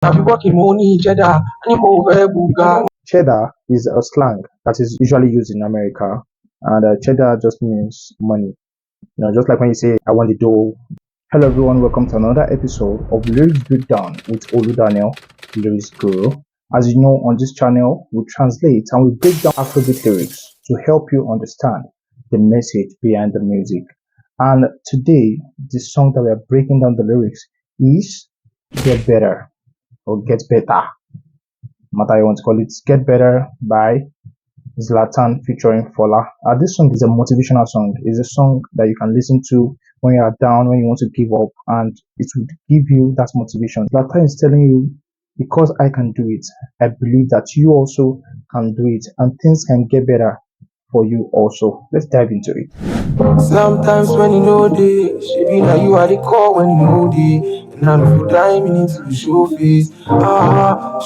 Cheddar is a slang that is usually used in America, and cheddar just means money. Just like when you say, "I want the dough." Hello, everyone. Welcome to another episode of Lyrics Breakdown with Olu Daniel, Lyrics Guru. As you know, on this channel, we translate and we break down AfroBeat lyrics to help you understand the message behind the music. And today, the song that we are breaking down the lyrics is "Get Better" or "Get Better." Matter you want to call it, "Get Better" by Zlatan featuring Fola. This song is a motivational song. It's a song that you can listen to when you are down, when you want to give up, and it will give you that motivation. Zlatan is telling you, because I can do it, I believe that you also can do it, and things can get better for you also. Let's dive into it. Sometimes when you know this, she be like you are the core when you know this. And I know time you need to be show face.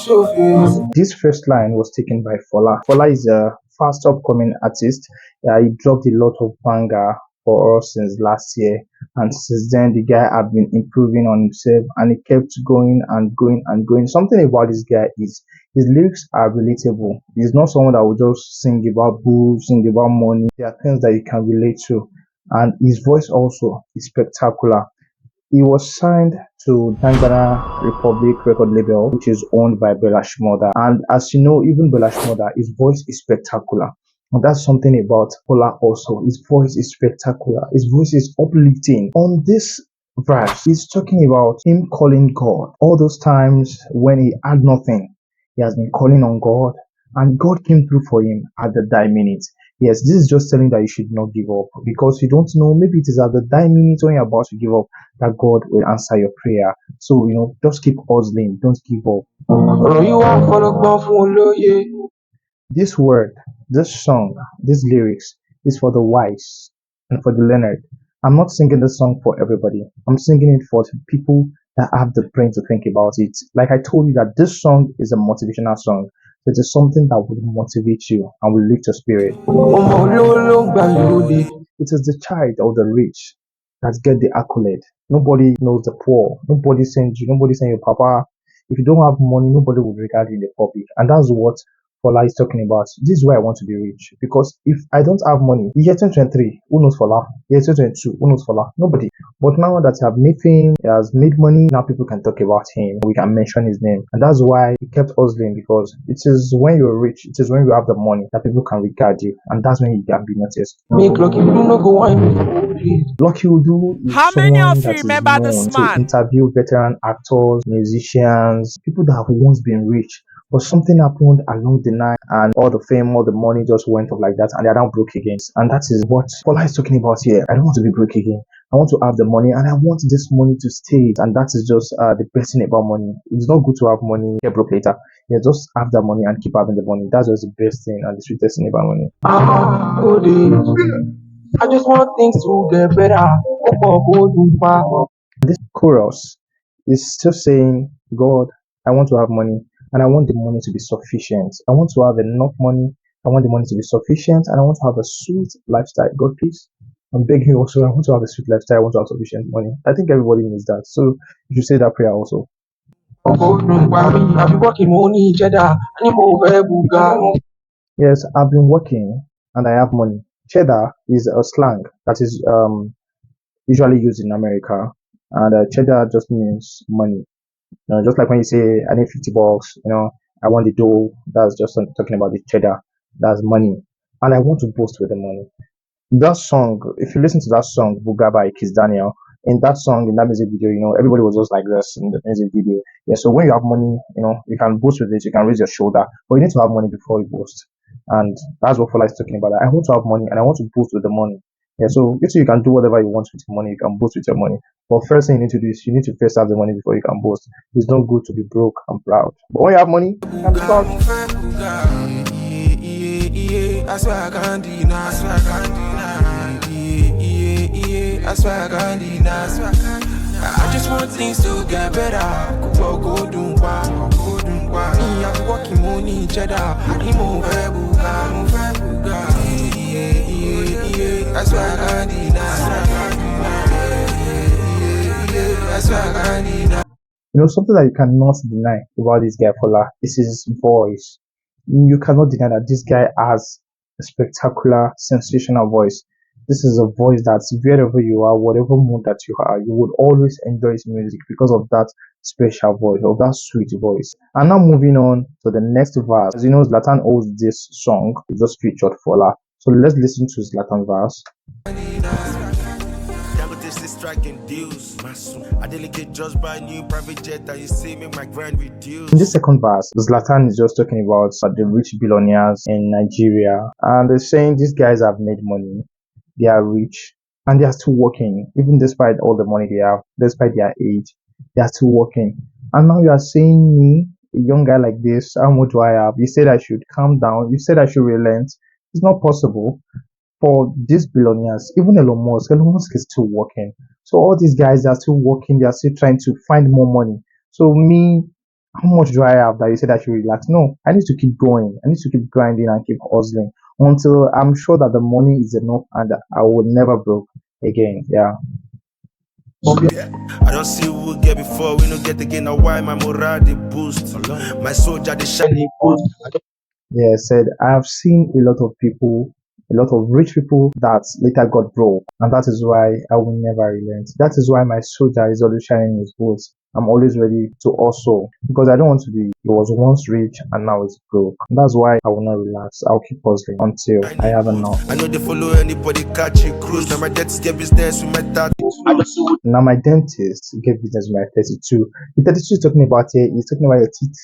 Show face. This first line was taken by Fola. Fola is a fast upcoming artist. He dropped a lot of banger for us since last year, and since then the guy have been improving on himself, and he kept going and going and going. Something about this guy is his lyrics are relatable. He's not someone that will just sing about booze, sing about money. There are things that you can relate to, and his voice also is spectacular. He was signed to Dangana Republic record label, which is owned by Bella Shmurda. And as you know, even Bella Shmurda, his voice is spectacular. And that's something about Fola also. His voice is spectacular. His voice is uplifting. On this verse, he's talking about him calling God. All those times when he had nothing, he has been calling on God, and God came through for him at the die minute. Yes, this is just telling that you should not give up, because you don't know, maybe it is at the die minute when you're about to give up that God will answer your prayer. So, just keep hustling, don't give up. This word, this song, these lyrics is for the wise and for the learned. I'm not singing this song for everybody. I'm singing it for people that have the brain to think about it. Like I told you that this song is a motivational song. It is something that will motivate you and will lift your spirit. It is the child or the rich that get the accolade. Nobody knows the poor. Nobody sends you. Nobody sends your papa. If you don't have money, nobody will regard you in the public. And that's what Fola is talking about. This is why I want to be rich. Because if I don't have money, year 2023, who knows Fola? Year 2022, who knows Fola? Nobody. But now that he has made fame, he has made money, now people can talk about him. We can mention his name. And that's why he kept hustling, because it is when you're rich, it is when you have the money that people can regard you. And that's when you can be noticed. Make lucky you no go wine. Lucky Udu is How many someone of that you is remember known this to man? interview veteran actors, musicians, people that have once been rich. But something happened along the line, and all the fame, all the money just went up like that, and they are now broke again. And that is what Fola is talking about here. I don't want to be broke again. I want to have the money, and I want this money to stay. And that is just the best thing about money. It's not good to have money, get broke later. Yeah, just have the money and keep having the money. That's just the best thing and the sweetest thing about money. I just want things to get better. This chorus is still saying, God, I want to have money, and I want the money to be sufficient. I want to have enough money. I want the money to be sufficient, and I want to have a sweet lifestyle. God, please, I'm begging you also. I want to have a sweet lifestyle. I want to have sufficient money. I think everybody needs that. So you should say that prayer also. Yes, I've been working and I have money. Cheddar is a slang that is usually used in America, and cheddar just means money. Just like when you say, "I need 50 bucks," "I want the dough." That's just talking about the cheddar. That's money, and I want to boast with the money. That song, if you listen to that song, "Buga" by Kiss Daniel, in that song, in that music video, everybody was just like this in the music video. Yeah, so when you have money, you can boast with it, you can raise your shoulder, but you need to have money before you boast. And that's what Fola is talking about. I want to have money and I want to boast with the money. Yeah, so you can do whatever you want with your money, you can boast with your money. But first thing you need to do is you need to first have the money before you can boast. It's not good to be broke and proud. But when you have money, you can be proud. I swear I can't deny, I swear I can't deny. I swear I can't deny. I just want things to get better. Go do what, me I be working money cheddar. I move I swear I can't deny. I swear I can't deny. Something that you cannot deny about this guy Fola is his voice. You cannot deny that this guy has a spectacular, sensational voice. This is a voice that wherever you are, whatever mood that you are, you would always enjoy his music because of that special voice, of that sweet voice. And now moving on to the next verse. As you know, Zlatan owes this song. It just featured Fola. So let's listen to Zlatan verse. Striking deals. I delegate just buy new private jet and you see me my grind In reduce. this second verse, Zlatan is just talking about the rich billionaires in Nigeria, and they're saying these guys have made money, they are rich, and they are still working, even despite all the money they have, despite their age, they are still working. And now you are saying me, a young guy like this, how much do I have? You said I should calm down, you said I should relent. It's not possible for these billionaires, even Elon Musk is still working. So all these guys are still working, they are still trying to find more money. So me, how much do I have that you said I should relax? No, I need to keep going. I need to keep grinding and keep hustling until I'm sure that the money is enough and I will never broke again. Yeah. I don't see who we get before we don't get again. Now why my morale they boost? My soldier they shiny boost. Yeah, said I have seen a lot of people, a lot of rich people that later got broke, and that is why I will never relent. That is why my soldier is always shining his boots. I'm always ready to also because I don't want to be. He was once rich and now it's broke. And that's why I will not relax. I'll keep hustling until I Shiny have boost. enough. I know they follow anybody catching cruise. Now my debts get business with my dad. Now my dentist gave business my 32. The 32 is talking about here. He's talking about your teeth.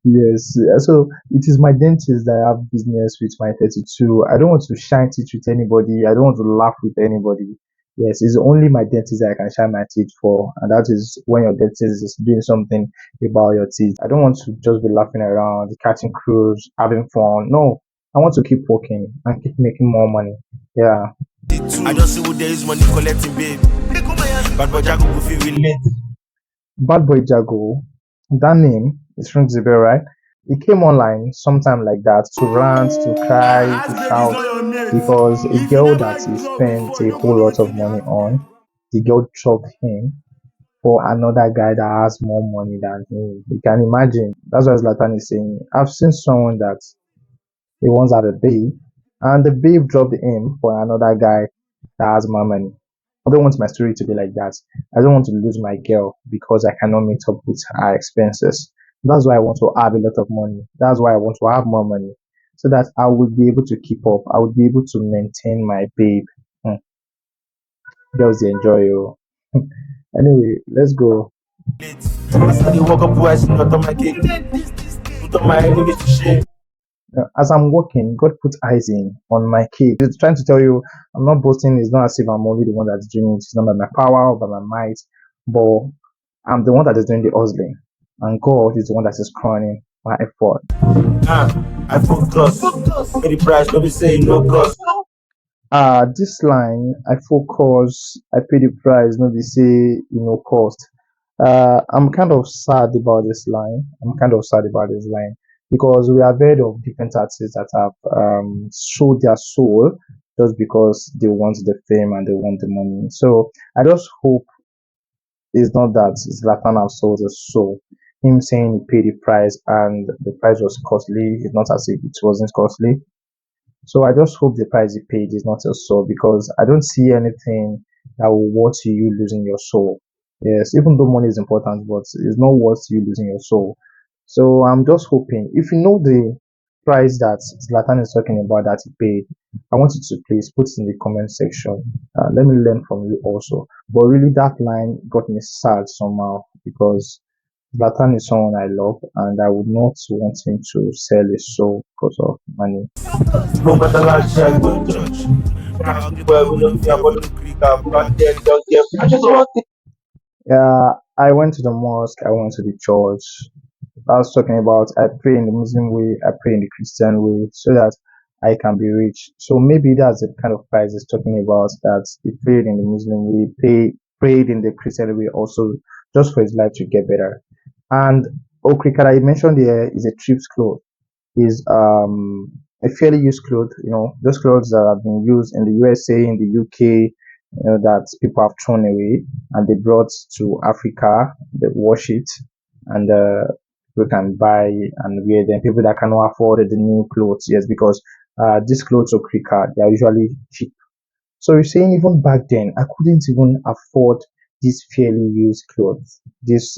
Yes, so it is my dentist that I have business with my 32. I don't want to shine teeth with anybody. I don't want to laugh with anybody. Yes, it's only my dentist that I can shine my teeth for, and that is when your dentist is doing something about your teeth. I don't want to just be laughing around, catching crews, having fun. No, I want to keep working and keep making more money. Yeah. I don't see who there is money collecting, babe. But Jago go feel relate. Bad Boy Jago, that name is rings a bell, right? He came online sometime like that to rant, to cry, to As babe is shout not your mate. because a If you girl never that he give love spent before, a you go whole know lot what of you money never on, the girl dropped him for another guy that has more money than him. You can imagine. That's what Zlatan is saying. I've seen someone that he once had a babe, and the babe dropped him for another guy that has more money. I don't want my story to be like that. I don't want to lose my girl because I cannot meet up with her expenses. That's why I want to have a lot of money. That's why I want to have more money so that I would be able to keep up. I would be able to maintain my babe. Hmm. Girls, they enjoy you. Anyway, let's go. late. As I dey walk up, I see not on my cake. Put on my enemies to shame. As I'm working, God put eyes in on my cake. It's trying to tell you I'm not boasting. It's not as if I'm only the one that's doing it. It's not by my power or by my might, but I'm the one that is doing the hustling. And God is the one that is crowning my effort. I focus. Pay the price, don't be saying no cost. This line, I focus, I pay the price, no, they say, cost. I'm kind of sad about this line. I'm kind of sad about this line because we have heard of different artists that have sold their soul just because they want the fame and they want the money. So I just hope it's not that Zlatan has sold his soul. Him saying he paid the price and the price was costly. It's not as if it wasn't costly. So I just hope the price he paid is not your soul because I don't see anything that will worth you losing your soul. Yes, even though money is important, but it's not worth you losing your soul. So I'm just hoping if you know the price that Zlatan is talking about that he paid, I want you to please put it in the comment section. Let me learn from you also. But really, that line got me sad somehow because Zlatan is someone I love, and I would not want him to sell his soul because of money. No matter last year, I go church. Well, we don't fear, but no creek. Black dead, just get. I just want I went to the mosque, I went to the church. I was talking about I pray in the Muslim way, I pray in the Christian way, so that I can be rich. So maybe that's the kind of price he's talking about. That he prayed in the Muslim way, prayed in the Christian way also, just for his life to get better. And Okrika that I mentioned here is a thrift cloth. Is a fairly used cloth, those clothes that have been used in the USA, in the UK, that people have thrown away and they brought to Africa. They wash it and we can buy and wear them. People that cannot afford the new clothes, yes, because these clothes of Krika they are usually cheap. So you're saying even back then, I couldn't even afford these fairly used clothes, these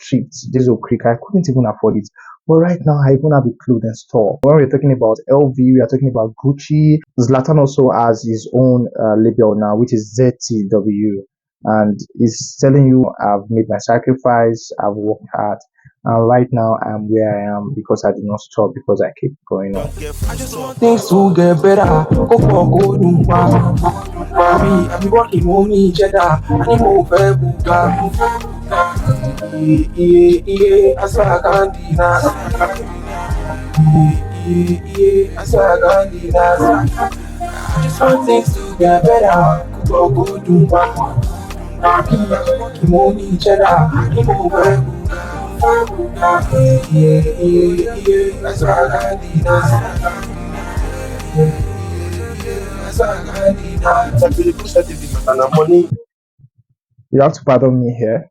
trips, this Okrika, I couldn't even afford it. But right now, I even have a clothing store. When we're talking about LV, we are talking about Gucci. Zlatan also has his own label now, which is ZTW. And he's telling you, I've made my sacrifice, I've worked hard. And right now, I'm where I am because I did not stop, because I keep going on. I just want things to get better. Go for go do I be working money cheddar. I need more buga. Yeah. I swear I can't deny. Yeah. I swear I can't deny. I just want things to get better. Go for go do I be working money cheddar. I need more buga. Yeah. I swear I can't deny. I swear I can't deny. I feel the certificate and the money. You have to pardon me here.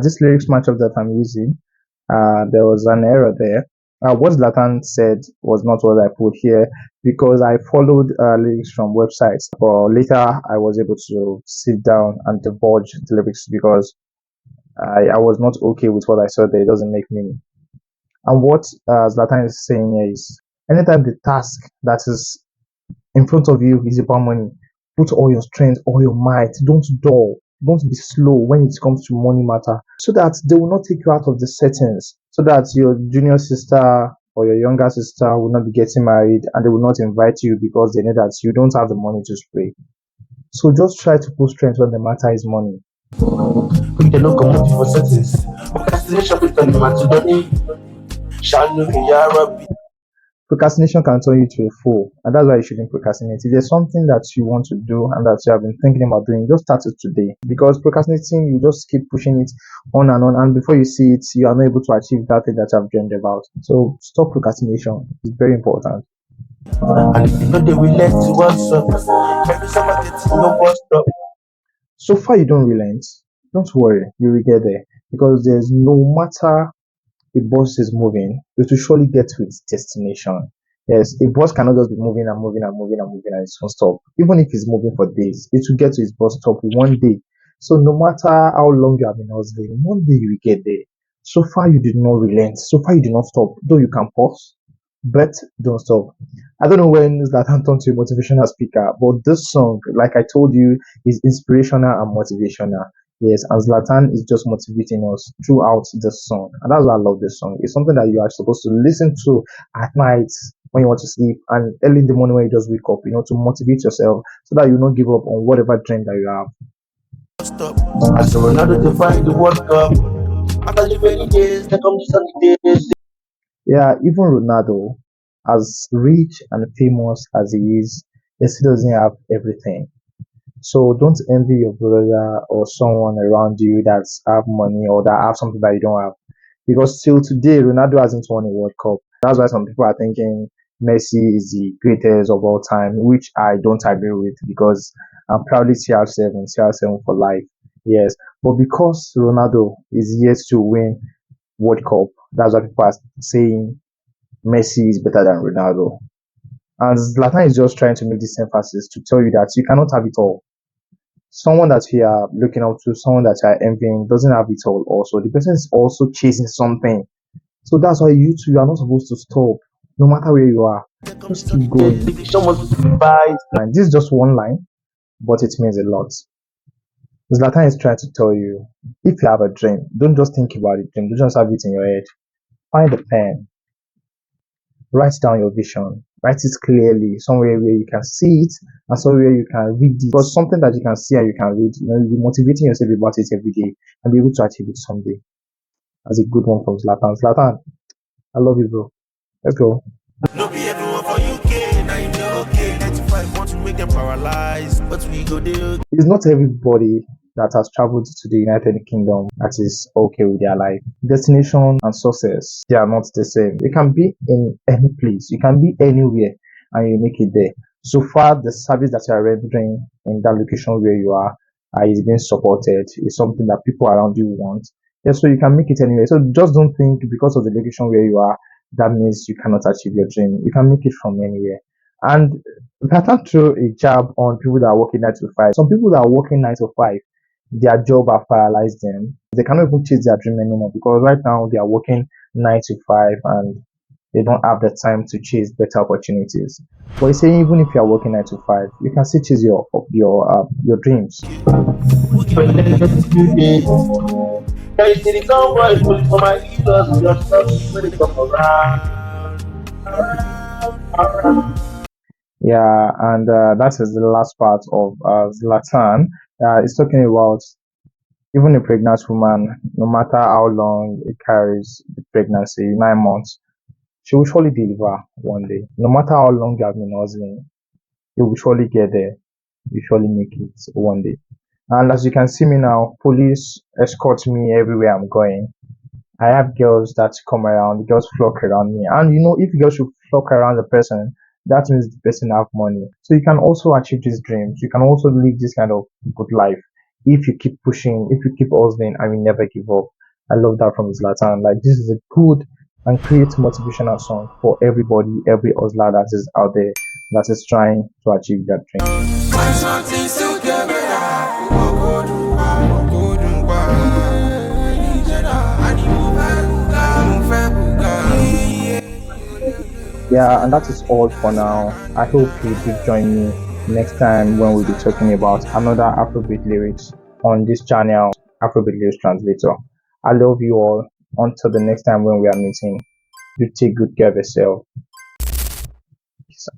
This lyrics match up that I'm using, there was an error there. What Zlatan said was not what I put here because I followed lyrics from websites, but later I was able to sit down and divulge the lyrics because I was not okay with what I saw there. It doesn't make meaning. And what Zlatan is saying here is anytime the task that is in front of you is about money. Put all your strength, all your might. Don't dull. Don't be slow when it comes to money matter. So that they will not take you out of the settings. So that your junior sister or your younger sister will not be getting married and they will not invite you because they know that you don't have the money to spray. So just try to put strength when the matter is money. We can look at for settings. Procrastination with the Macedoni. Shall Rabbi. Procrastination can turn you to a fool, and that's why you shouldn't procrastinate. If there's something that you want to do and that you have been thinking about doing, just start it today. Because procrastinating, you just keep pushing it on, and before you see it, you are not able to achieve that thing that you have dreamed about. So stop procrastination. It's very important. And if you know they will let you what's up. Every summer getting no bus stop. So far you don't relent, don't worry, you will get there. Because there's no matter a bus is moving, it will surely get to its destination. Yes, a bus cannot just be moving and moving and moving and moving and it won't stop. Even if it's moving for days, it will get to its bus stop one day. So no matter how long you have been hustling, one day you will get there. So far you did not relent. So far you did not stop. Though you can pause, but don't stop. I don't know when Zlatan turned to a motivational speaker, but this song, like I told you, is inspirational and motivational. Yes, and Zlatan is just motivating us throughout the song. And that's why I love this song. It's something that you are supposed to listen to at night when you want to sleep and early in the morning when you just wake up, to motivate yourself so that you not give up on whatever dream that you have. Stop. I saw another define the World Cup. After the many days, there come the sunny days. Yeah, even Ronaldo, as rich and famous as he is, he still doesn't have everything. So don't envy your brother or someone around you that's have money or that have something that you don't have. Because till today, Ronaldo hasn't won a World Cup. That's why some people are thinking Messi is the greatest of all time, which I don't agree with because I'm proudly CR7, CR7 for life. Yes, but because Ronaldo is yet to win World Cup, that's why people are saying Messi is better than Ronaldo. And Zlatan is just trying to make this emphasis to tell you that you cannot have it all. Someone that you are looking up to, someone that you are envying, doesn't have it all also. The person is also chasing something. So that's why you two, you are not supposed to stop, no matter where you are. There come the Just keep sunny days. going. The show must be by. And this is just one line, but it means a lot. Zlatan is trying to tell you, if you have a dream, don't just think about the dream, don't just have it in your head. Find a pen, write down your vision, write it clearly, somewhere where you can see it and somewhere you can read it. But something that you can see and you can read, you'll be motivating yourself about it every day and be able to achieve it someday. That's a good one from Zlatan. Zlatan, I love you, bro. Let's go. No be everyone for UK. Now you know okay. 95 want to make them paralyzed. But we go there. It's not everybody that has traveled to the United Kingdom that is okay with their life. Destination and success, they are not the same. You can be in any place, you can be anywhere, and you make it there. So far, the service that you are rendering in that location where you are is being supported. It's something that people around you want. Yeah, so you can make it anywhere. So just don't think because of the location where you are, that means you cannot achieve your dream. You can make it from anywhere. And that can throw a jab on people that are working 9 to 5. Some people that are working 9 to 5, their job have paralyzed them. They cannot even chase their dream anymore because right now they are working 9 to 5 and they don't have the time to chase better opportunities. But you say even if you are working 9 to 5, you can still chase your dreams. Can you see the convoys pulling for my heroes? Just love when they come around. Yeah, and that is the last part of Zlatan. It's talking about even a pregnant woman, no matter how long it carries the pregnancy, 9 months, she will surely deliver one day. No matter how long you have been hustling, you will surely get there. You surely make it one day. And as you can see me now, police escort me everywhere I'm going. I have girls that come around, girls flock around me. And if girls should flock around the person, that means the person have money. So you can also achieve these dreams. You can also live this kind of good life if you keep pushing, if you keep hustling and you never give up. I love that from Zlatan. Like this is a good and great motivational song for everybody, every hustler that is out there that is trying to achieve that dream. Yeah, and that is all for now. I hope you do join me next time when we'll be talking about another Afrobeat lyrics on this channel, Afrobeat Lyrics Translator. I love you all. Until the next time when we are meeting, you take good care of yourself. Peace.